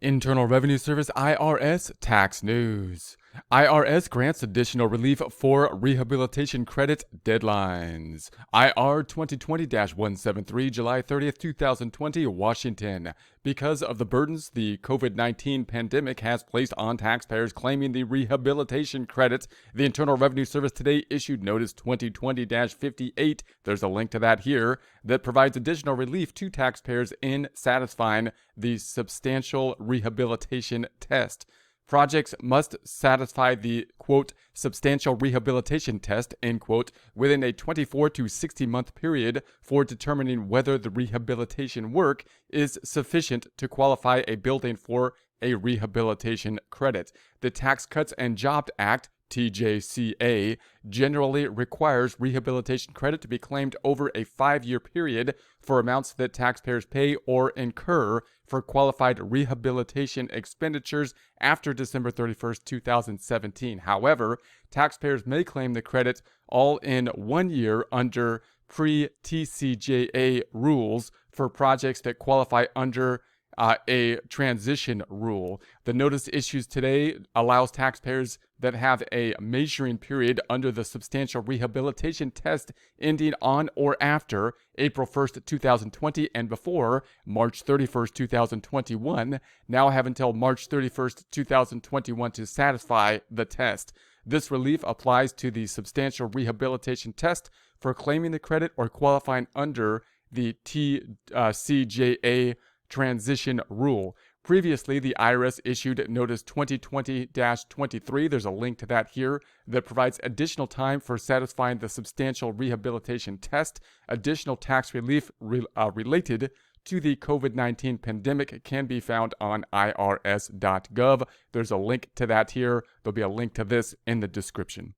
Internal Revenue Service IRS Tax News. IRS grants additional relief for rehabilitation credit deadlines. IR 2020-173, July 30th, 2020, Washington. Because of the burdens the COVID-19 pandemic has placed on taxpayers claiming the rehabilitation credit, the Internal Revenue Service today issued Notice 2020-58, there's a link to that here, that provides additional relief to taxpayers in satisfying the substantial rehabilitation test. Projects must satisfy the, quote, substantial rehabilitation test, end quote, within a 24 to 60 month period for determining whether the rehabilitation work is sufficient to qualify a building for a rehabilitation credit. The Tax Cuts and Jobs Act, TJCA, generally requires rehabilitation credit to be claimed over a 5-year period for amounts that taxpayers pay or incur for qualified rehabilitation expenditures after December 31st, 2017. However, taxpayers may claim the credit all in 1 year under pre-TCJA rules for projects that qualify under a transition rule. The notice issued today allows taxpayers that have a measuring period under the substantial rehabilitation test ending on or after April 1st, 2020 and before March 31st, 2021 now have until March 31st, 2021 to satisfy the test. This relief applies to the substantial rehabilitation test for claiming the credit or qualifying under the TCJA transition rule. Previously, the IRS issued Notice 2020-23, there's a link to that here, that provides additional time for satisfying the substantial rehabilitation test. Additional tax relief related to the COVID-19 pandemic can be found on irs.gov. There's a link to that here. There'll be a link to this in the description.